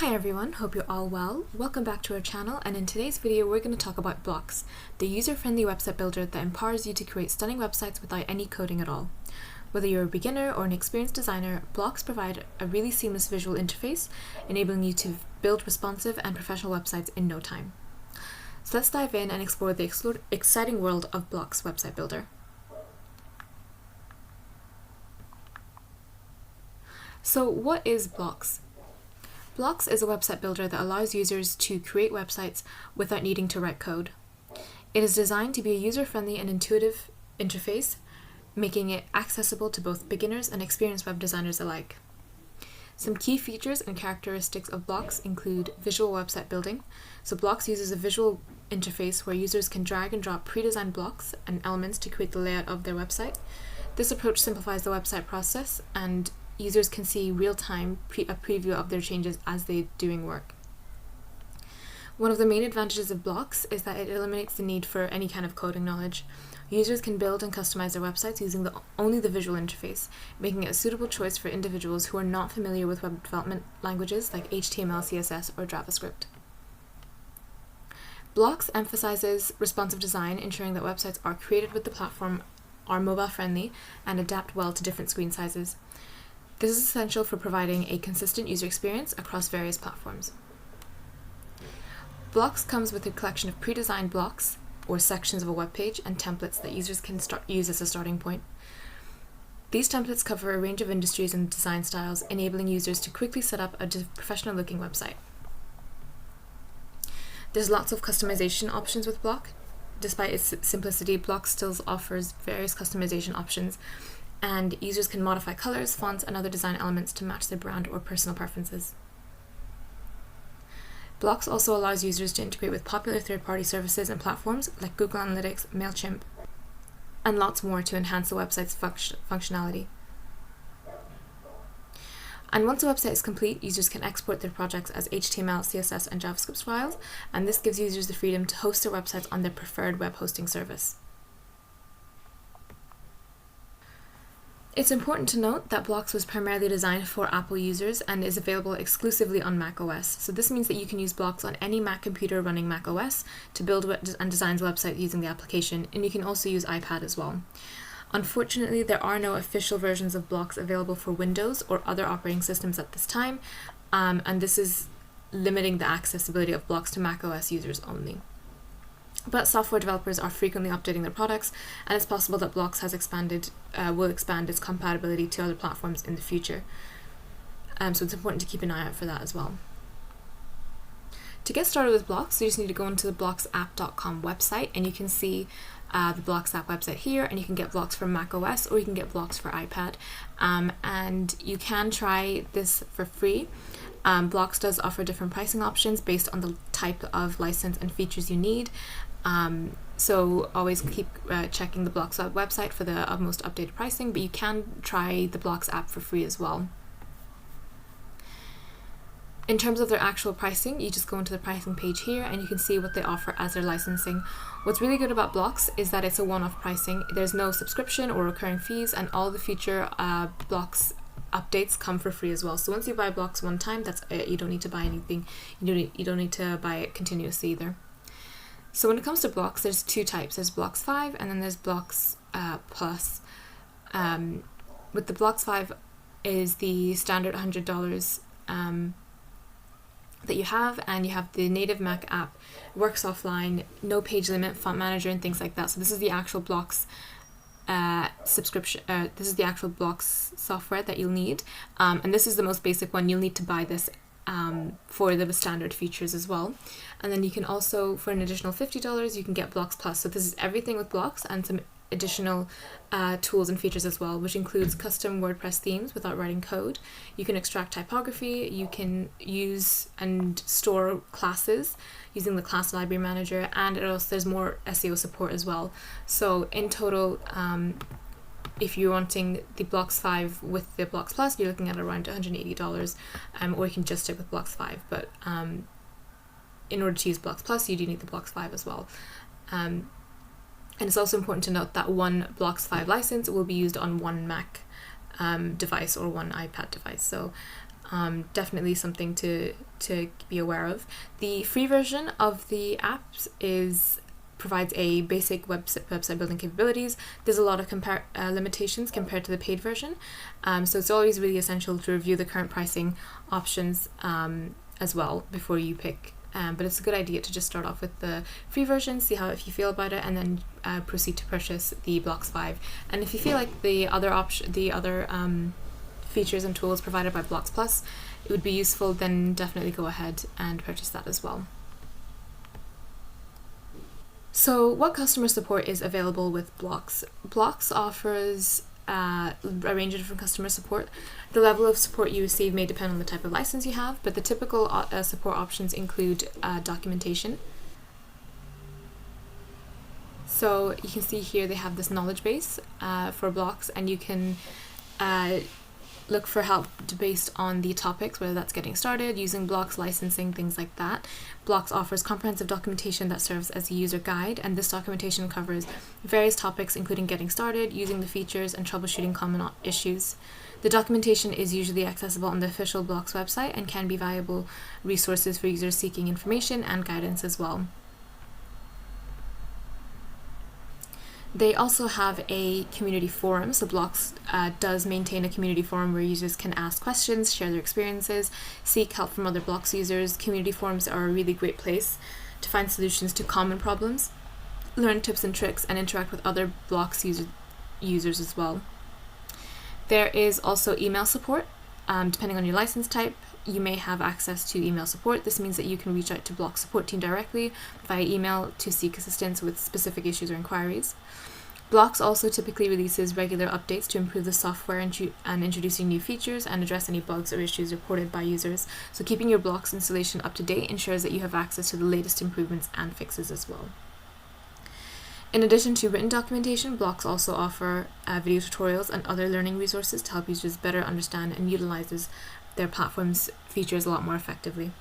Hi everyone, hope you're all well. Welcome back to our channel, and in today's video we're going to talk about Blocs, the user-friendly website builder that empowers you to create stunning websites without any coding at all. Whether you're a beginner or an experienced designer, Blocs provide a really seamless visual interface, enabling you to build responsive and professional websites in no time. So let's dive in and explore the exciting world of Blocs website builder. So what is Blocs? Blocs is a website builder that allows users to create websites without needing to write code. It is designed to be a user-friendly and intuitive interface, making it accessible to both beginners and experienced web designers alike. Some key features and characteristics of Blocs include visual website building. So Blocs uses a visual interface where users can drag and drop pre-designed blocks and elements to create the layout of their website. This approach simplifies the website process, and users can see real-time a preview of their changes as they're doing work. One of the main advantages of Blocs is that it eliminates the need for any kind of coding knowledge. Users can build and customize their websites using only the visual interface, making it a suitable choice for individuals who are not familiar with web development languages like HTML, CSS, or JavaScript. Blocs emphasizes responsive design, ensuring that websites are created with the platform, are mobile-friendly, and adapt well to different screen sizes. This is essential for providing a consistent user experience across various platforms. Blocs comes with a collection of pre-designed blocks or sections of a web page and templates that users can use as a starting point. These templates cover a range of industries and design styles, enabling users to quickly set up a professional-looking website. There's lots of customization options with Bloc. Despite its simplicity, Bloc still offers various customization options, and users can modify colors, fonts, and other design elements to match their brand or personal preferences. Blocs also allows users to integrate with popular third-party services and platforms like Google Analytics, MailChimp, and lots more to enhance the website's functionality. And once a website is complete, users can export their projects as HTML, CSS, and JavaScript files, and this gives users the freedom to host their websites on their preferred web hosting service. It's important to note that Blocs was primarily designed for Apple users and is available exclusively on macOS. So this means that you can use Blocs on any Mac computer running macOS to build and design websites using the application, and you can also use iPad as well. Unfortunately, there are no official versions of Blocs available for Windows or other operating systems at this time, and this is limiting the accessibility of Blocs to macOS users only. But software developers are frequently updating their products, and it's possible that Blocs will expand its compatibility to other platforms in the future. So it's important to keep an eye out for that as well. To get started with Blocs, you just need to go into the blocsapp.com website, and you can see the Blocs app website here, and you can get Blocs for macOS or you can get Blocs for iPad. And you can try this for free. Blocs does offer different pricing options based on the type of license and features you need. So always keep checking the Blocs website for the most updated pricing, but you can try the Blocs app for free as well. In terms of their actual pricing, you just go into the pricing page here and you can see what they offer as their licensing. What's really good about Blocs is that it's a one-off pricing. There's no subscription or recurring fees, and all the future Blocs updates come for free as well. So once you buy Blocs one time, that's it. You don't need to buy anything. You don't need to buy it continuously either. So when it comes to Blocs, there's two types. There's Blocs 5 and then there's Blocs Plus. With the Blocs 5 is the standard $100 that you have, and you have the native Mac app, works offline, no page limit, font manager, and things like that. So this is the actual Blocs subscription. This is the actual Blocs software that you'll need, and this is the most basic one. You'll need to buy this for the standard features as well. And then you can also, for an additional $50, you can get Blocs Plus. So this is everything with Blocs and some additional tools and features as well, which includes custom WordPress themes without writing code. You can extract typography, you can use and store classes using the class library manager, and there's more SEO support as well. So in total, if you're wanting the Blocs 5 with the Blocs Plus, you're looking at around $180, or you can just stick with Blocs 5. But in order to use Blocs Plus, you do need the Blocs 5 as well. And it's also important to note that one Blocs 5 license will be used on one Mac device or one iPad device. So Definitely something to be aware of. The free version of the apps provides a basic website building capabilities. There's a lot of limitations compared to the paid version, so it's always really essential to review the current pricing options as well before you pick. But it's a good idea to just start off with the free version, see if you feel about it, and then proceed to purchase the Blocs 5. And if you feel like the other features and tools provided by Blocs Plus, it would be useful, then definitely go ahead and purchase that as well. So what customer support is available with Blocs? Blocs offers a range of different customer support. The level of support you receive may depend on the type of license you have, but the typical support options include documentation. So you can see here they have this knowledge base for Blocs, and you can look for help based on the topics, whether that's getting started, using Blocs, licensing, things like that. Blocs offers comprehensive documentation that serves as a user guide, and this documentation covers various topics including getting started, using the features, and troubleshooting common issues. The documentation is usually accessible on the official Blocs website and can be valuable resources for users seeking information and guidance as well. They also have a community forum, so Blocs does maintain a community forum where users can ask questions, share their experiences, seek help from other Blocs users. Community forums are a really great place to find solutions to common problems, learn tips and tricks, and interact with other Blocs users as well. There is also email support. Depending on your license type, you may have access to email support. This means that you can reach out to Blocs support team directly via email to seek assistance with specific issues or inquiries. Blocs also typically releases regular updates to improve the software and introducing new features and address any bugs or issues reported by users. So keeping your Blocs installation up to date ensures that you have access to the latest improvements and fixes as well. In addition to written documentation, Blocs also offer video tutorials and other learning resources to help users better understand and utilize their platform's features a lot more effectively.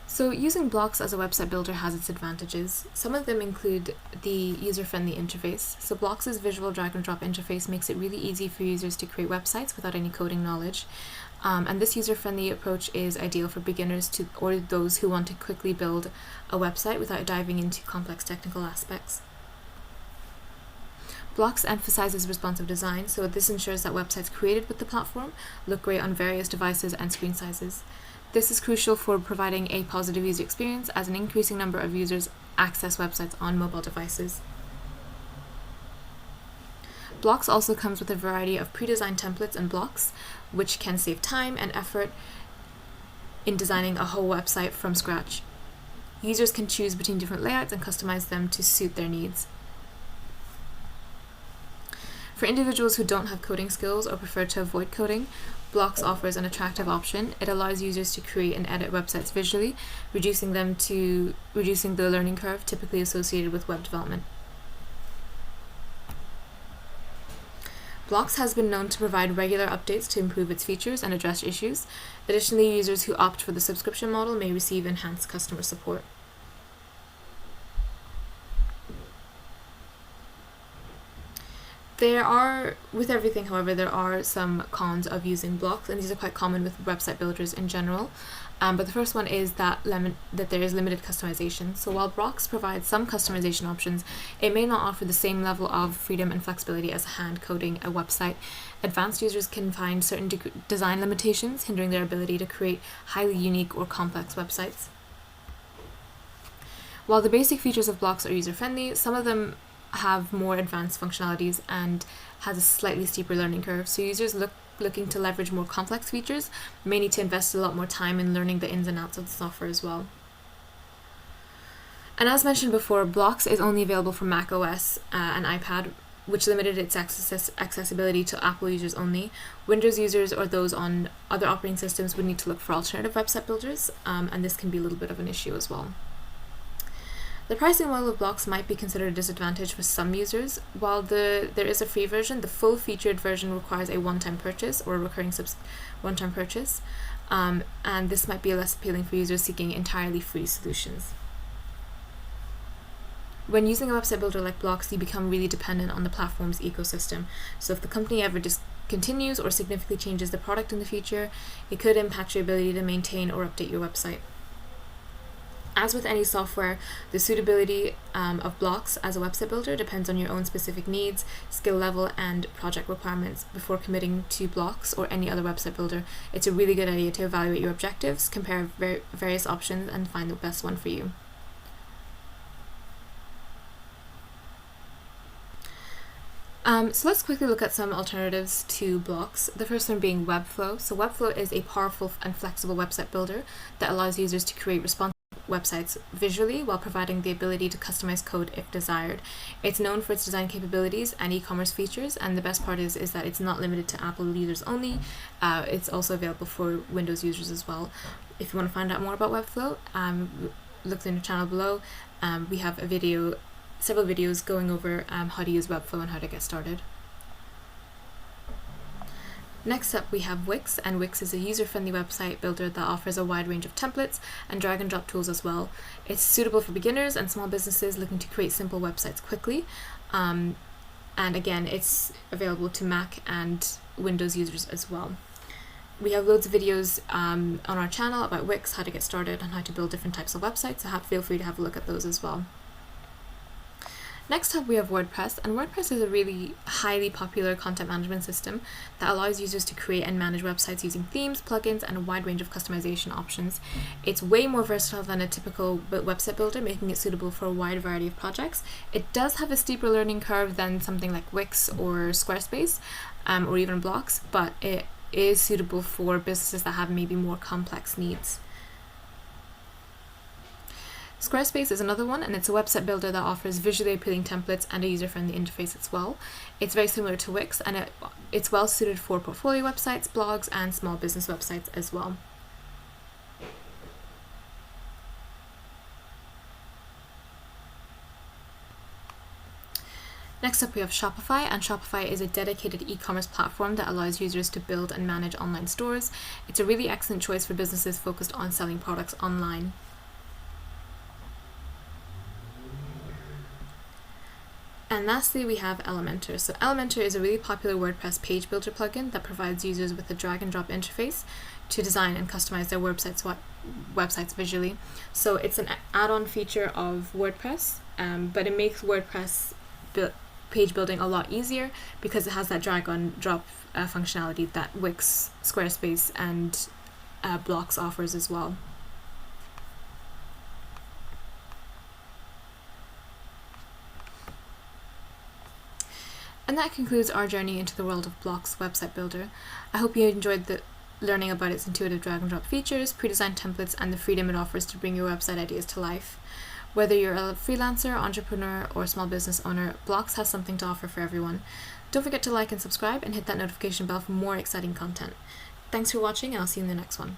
So using Blocs as a website builder has its advantages. Some of them include the user-friendly interface. So Blocs' visual drag and drop interface makes it really easy for users to create websites without any coding knowledge. And this user-friendly approach is ideal for beginners or those who want to quickly build a website without diving into complex technical aspects. Blocs emphasizes responsive design, so this ensures that websites created with the platform look great on various devices and screen sizes. This is crucial for providing a positive user experience as an increasing number of users access websites on mobile devices. Blocs also comes with a variety of pre-designed templates and blocks, which can save time and effort in designing a whole website from scratch. Users can choose between different layouts and customize them to suit their needs. For individuals who don't have coding skills or prefer to avoid coding, Blocs offers an attractive option. It allows users to create and edit websites visually, reducing the learning curve typically associated with web development. Blocs has been known to provide regular updates to improve its features and address issues. Additionally, users who opt for the subscription model may receive enhanced customer support. With everything, however, there are some cons of using Blocs, and these are quite common with website builders in general. But the first one is that there is limited customization. So while Blocs provides some customization options, it may not offer the same level of freedom and flexibility as hand coding a website. Advanced users can find certain design limitations, hindering their ability to create highly unique or complex websites. While the basic features of Blocs are user-friendly, some of them have more advanced functionalities and has a slightly steeper learning curve. So users looking to leverage more complex features may need to invest a lot more time in learning the ins and outs of the software as well. And as mentioned before, Blocs is only available for Mac OS and iPad, which limited its accessibility to Apple users only. Windows users or those on other operating systems would need to look for alternative website builders, and this can be a little bit of an issue as well. The pricing model of Blocs might be considered a disadvantage for some users. While there is a free version, the full featured version requires a one-time purchase or a recurring one-time purchase, and this might be less appealing for users seeking entirely free solutions. When using a website builder like Blocs, you become really dependent on the platform's ecosystem. So if the company ever discontinues or significantly changes the product in the future, it could impact your ability to maintain or update your website. As with any software, the suitability of Blocs as a website builder depends on your own specific needs, skill level, and project requirements. Before committing to Blocs or any other website builder, it's a really good idea to evaluate your objectives, compare various options, and find the best one for you. So let's quickly look at some alternatives to Blocs. The first one being Webflow. So Webflow is a powerful and flexible website builder that allows users to create responsive websites visually while providing the ability to customize code if desired. It's known for its design capabilities and e-commerce features, and the best part is that it's not limited to Apple users only. It's also available for Windows users as well. If you want to find out more about Webflow, look in the channel below. We have several videos going over how to use Webflow and how to get started. Next up, we have Wix, and Wix is a user-friendly website builder that offers a wide range of templates and drag-and-drop tools as well. It's suitable for beginners and small businesses looking to create simple websites quickly. And again, it's available to Mac and Windows users as well. We have loads of videos on our channel about Wix, how to get started, and how to build different types of websites, so feel free to have a look at those as well. Next up, we have WordPress, and WordPress is a really highly popular content management system that allows users to create and manage websites using themes, plugins, and a wide range of customization options. It's way more versatile than a typical website builder, making it suitable for a wide variety of projects. It does have a steeper learning curve than something like Wix or Squarespace, or even Blocs, but it is suitable for businesses that have maybe more complex needs. Squarespace is another one, and it's a website builder that offers visually appealing templates and a user-friendly interface as well. It's very similar to Wix, and it's well suited for portfolio websites, blogs, and small business websites as well. Next up, we have Shopify, and Shopify is a dedicated e-commerce platform that allows users to build and manage online stores. It's a really excellent choice for businesses focused on selling products online. And lastly, we have Elementor. So Elementor is a really popular WordPress page builder plugin that provides users with a drag and drop interface to design and customize their websites visually. So it's an add-on feature of WordPress, but it makes WordPress page building a lot easier because it has that drag and drop functionality that Wix, Squarespace, and Blocs offers as well. And that concludes our journey into the world of Blocs website builder. I hope you enjoyed learning about its intuitive drag and drop features, pre-designed templates, and the freedom it offers to bring your website ideas to life. Whether you're a freelancer, entrepreneur, or small business owner, Blocs has something to offer for everyone. Don't forget to like and subscribe and hit that notification bell for more exciting content. Thanks for watching, and I'll see you in the next one.